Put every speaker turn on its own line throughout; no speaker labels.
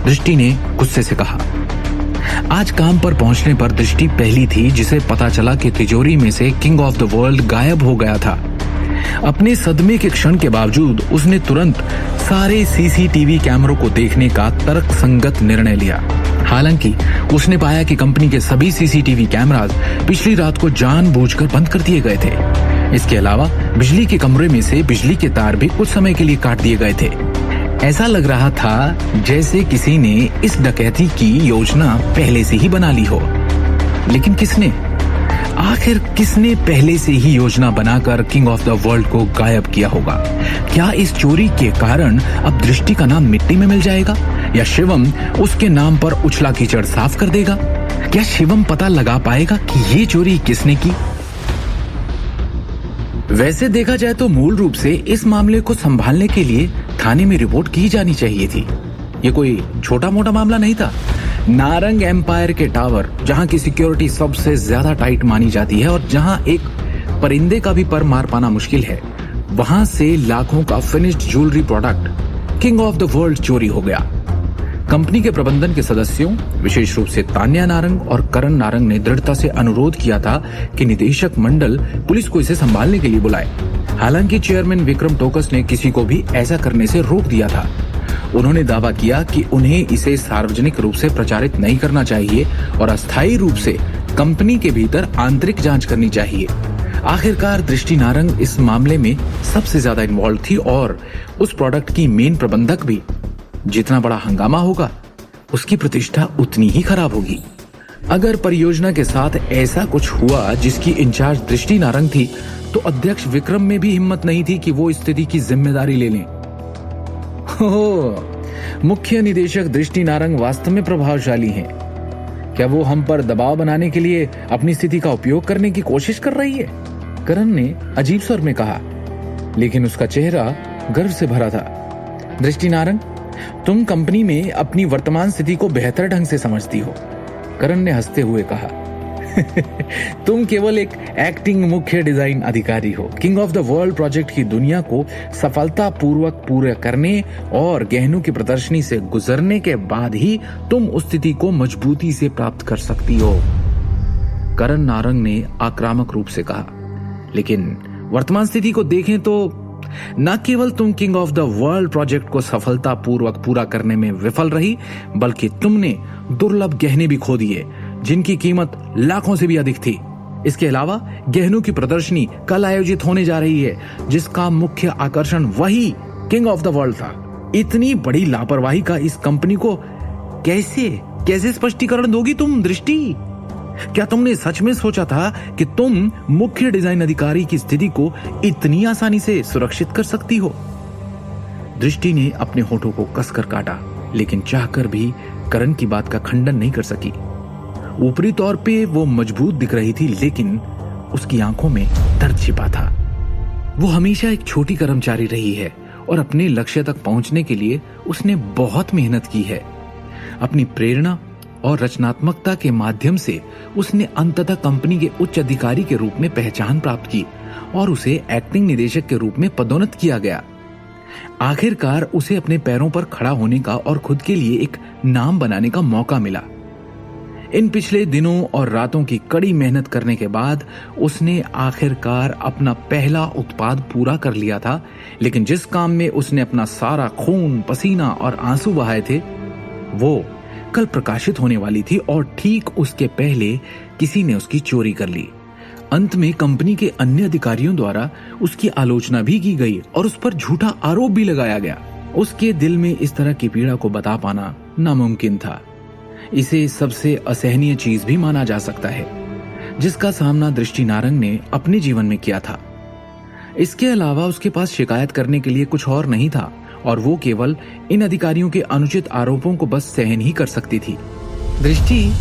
दृष्टि ने गुस्से से कहा। आज काम पर पहुंचने पर दृष्टि पहली थी जिसे पता चला कि तिजोरी में से किंग ऑफ द वर्ल्ड गायब हो गया था। अपने सदमे के क्षण के बावजूद उसने तुरंत सारे सीसीटीवी कैमरों को देखने का तर्कसंगत निर्णय लिया। हालांकि उसने पाया कि कंपनी के सभी सीसीटीवी कैमरास पिछली रात को जानबूझकर बंद कर दिए गए थे। इसके अलावा बिजली के कमरे में से बिजली के तार भी कुछ समय के लिए काट दिए गए थे। ऐसा लग रहा था जैसे किसी ने इस डकैती की योजना पहले से ही बना ली हो। लेकिन किसने? आखिर किसने पहले से ही योजना बनाकर किंग ऑफ द वर्ल्ड को गायब किया होगा? क्या इस चोरी के कारण अब दृष्टि का नाम मिट्टी में मिल जाएगा, या शिवम उसके नाम पर उछला कीचड़ साफ कर देगा? क्या शिवम पता लगा पाएगा कि ये चोरी किसने की? वैसे देखा जाए तो मूल रूप से इस मामले को संभालने के लिए थाने में रिपोर्ट की जानी चाहिए थी। ये कोई छोटा मोटा मामला नहीं था। नारंग एम्पायर के टावर, जहां की सिक्योरिटी सबसे ज्यादा टाइट मानी जाती है और जहां एक परिंदे का भी पर मार पाना मुश्किल है, वहां से लाखों का finished jewellery product king of the world चोरी हो गया। कंपनी के प्रबंधन के सदस्यों, विशेष रूप से तान्या नारंग और करण नारंग ने दृढ़ता से अनुरोध किया था कि निदेशक मंडल पुलिस को इसे संभालने के लिए बुलाए। हालांकि चेयरमैन विक्रम टोकस ने किसी को भी ऐसा करने से रोक दिया था। उन्होंने दावा किया कि उन्हें इसे सार्वजनिक रूप से प्रचारित नहीं करना चाहिए और अस्थायी रूप से कंपनी के भीतर आंतरिक जांच करनी चाहिए। आखिरकार दृष्टि नारंग इस मामले में सबसे ज्यादा इन्वॉल्व थी और उस प्रोडक्ट की मेन प्रबंधक भी। जितना बड़ा हंगामा होगा, उसकी प्रतिष्ठा उतनी ही खराब होगी। अगर परियोजना के साथ ऐसा कुछ हुआ जिसकी इंचार्ज दृष्टि नारंग थी, तो अध्यक्ष विक्रम में भी हिम्मत नहीं थी कि वो स्थिति की जिम्मेदारी ले लें। मुख्य निदेशक दृष्टि नारंग वास्तव में प्रभावशाली हैं। क्या वो हम पर दबाव बनाने के लिए अपनी स्थिति का उपयोग करने की कोशिश कर रही है? करण ने अजीब स्वर में कहा, लेकिन उसका चेहरा गर्व से भरा था। दृष्टि नारंग, तुम कंपनी में अपनी वर्तमान स्थिति को बेहतर ढंग से समझती हो, करण ने हंसते हुए कहा। तुम केवल एक एक्टिंग मुख्य डिजाइन अधिकारी हो। King of the world project की दुनिया को सफलतापूर्वक पूरा करने और गहनों की प्रदर्शनी से गुजरने के बाद ही तुम उस स्थिति को मजबूती से प्राप्त कर सकती हो, करण नारंग ने आक्रामक रूप से कहा। लेकिन वर्तमान स्थिति को देखें तो न केवल तुम king of the world project को सफलतापूर्वक पूरा करने में विफल रही, बल्कि तुमने दुर्लभ गहने भी खो दिए जिनकी कीमत लाखों से भी अधिक थी। इसके अलावा गहनों की प्रदर्शनी कल आयोजित होने जा रही है, जिसका मुख्य आकर्षण वही किंग ऑफ द वर्ल्ड था। इतनी बड़ी लापरवाही का इस कंपनी को कैसे स्पष्टीकरण दोगी तुम, दृष्टि? क्या तुमने सच में सोचा था कि तुम मुख्य डिजाइन अधिकारी की स्थिति को इतनी आसानी से सुरक्षित कर सकती हो? दृष्टि ने अपने होठों को कसकर काटा, लेकिन चाहकर भी करण की बात का खंडन नहीं कर सकी। ऊपरी तौर पे वो मजबूत दिख रही थी, लेकिन उसकी आंखों में दर्द छिपा था। वो हमेशा एक छोटी कर्मचारी रही है और अपने लक्ष्य तक पहुंचने के लिए उसने बहुत मेहनत की है। अपनी प्रेरणा और रचनात्मकता के माध्यम से उसने अंततः कंपनी के उच्च अधिकारी के रूप में पहचान प्राप्त की और उसे एक्टिंग निदेशक के रूप में पदोन्नत किया गया। आखिरकार उसे अपने पैरों पर खड़ा होने का और खुद के लिए एक नाम बनाने का मौका मिला। इन पिछले दिनों और रातों की कड़ी मेहनत करने के बाद उसने आखिरकार अपना पहला उत्पाद पूरा कर लिया था। लेकिन जिस काम में उसने अपना सारा खून, पसीना और आंसू बहाए थे, वो कल प्रकाशित होने वाली थी और ठीक उसके पहले किसी ने उसकी चोरी कर ली। अंत में कंपनी के अन्य अधिकारियों द्वारा उसकी आलोचना भी की गई और उस पर झूठा आरोप भी लगाया गया। उसके दिल में इस तरह की पीड़ा को बता पाना नामुमकिन था। इसे सबसे असहनीय चीज भी माना जा सकता है जिसका सामना दृष्टि नारंग ने अपने जीवन में किया था। इसके अलावा उसके पास शिकायत करने के लिए कुछ और नहीं था और वो केवल इन अधिकारियों के अनुचित आरोपों को बस सहन ही कर सकती थी। दृष्टि,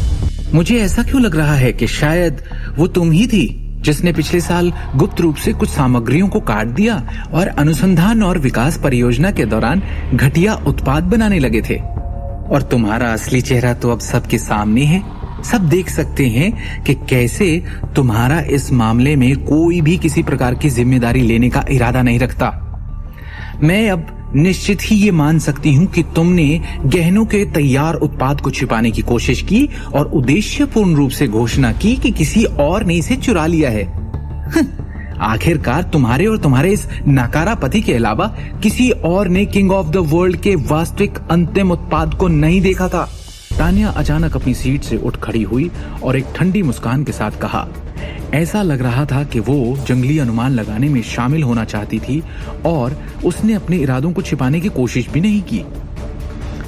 मुझे ऐसा क्यों लग रहा है कि शायद वो तुम ही थी जिसने पिछले साल गुप्त रूप से कुछ सामग्रियों को काट दिया और अनुसंधान और विकास परियोजना के दौरान घटिया उत्पाद बनाने लगे थे। और तुम्हारा असली चेहरा तो अब सबके सामने है। सब देख सकते हैं कि कैसे तुम्हारा इस मामले में कोई भी किसी प्रकार की जिम्मेदारी लेने का इरादा नहीं रखता। मैं अब निश्चित ही ये मान सकती हूँ कि तुमने गहनों के तैयार उत्पाद को छिपाने की कोशिश की और उद्देश्यपूर्ण रूप से घोषणा की कि किसी और ने इसे चुरा लिया है। आखिरकार तुम्हारे और तुम्हारे इस नाकारा पति के अलावा किसी और ने किंग ऑफ द वर्ल्ड के वास्तविक अंतिम उत्पाद को नहीं देखा था। तान्या अचानक अपनी सीट से उठ खड़ी हुई और एक ठंडी मुस्कान के साथ कहा, ऐसा लग रहा था कि वो जंगली अनुमान लगाने में शामिल होना चाहती थी और उसने अपने इरादों को छिपाने की कोशिश भी नहीं की।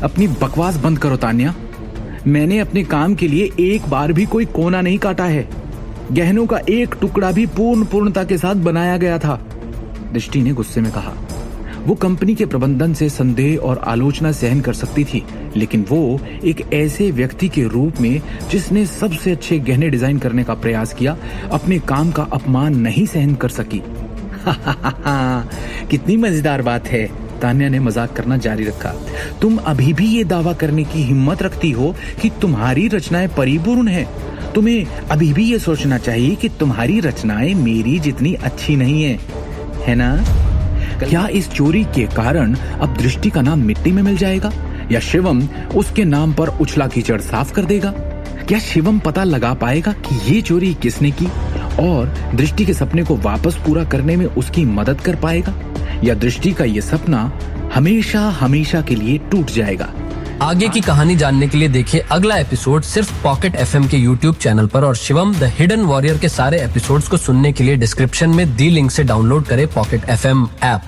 अपनी बकवास बंद करो तान्या, मैंने अपने काम के लिए एक बार भी कोई कोना नहीं काटा है। गहनों का एक टुकड़ा भी पूर्णता के साथ बनाया गया था, दृष्टि ने गुस्से में कहा। वो कंपनी के प्रबंधन से संदेह और आलोचना सहन कर सकती थी, लेकिन वो एक ऐसे व्यक्ति के रूप में जिसने सबसे अच्छे गहने डिजाइन करने का प्रयास किया, अपने काम का अपमान नहीं सहन कर सकी। कितनी मजेदार बात है, तान्या ने मजाक करना जारी रखा। तुम अभी भी ये दावा करने की हिम्मत रखती हो कि तुम्हारी रचनाएं परिपूर्ण हैं। तुम्हें अभी भी ये सोचना चाहिए कि तुम्हारी रचनाएं मेरी जितनी अच्छी नहीं है ना? क्या इस चोरी के कारण अब दृष्टि का नाम मिट्टी में मिल जाएगा या शिवम उसके नाम पर उछला कीचड़ साफ कर देगा? क्या शिवम पता लगा पाएगा कि ये चोरी किसने की और दृष्टि के सपने को वापस पूरा करने में उसकी मदद कर पाएगा, या दृष्टि का ये सपना हमेशा हमेशा के लिए टूट जाएगा?
आगे की कहानी जानने के लिए देखिए अगला एपिसोड सिर्फ पॉकेट एफएम के यूट्यूब चैनल पर, और शिवम द हिडन वॉरियर के सारे एपिसोड्स को सुनने के लिए डिस्क्रिप्शन में दी लिंक से डाउनलोड करें पॉकेट एफएम ऐप।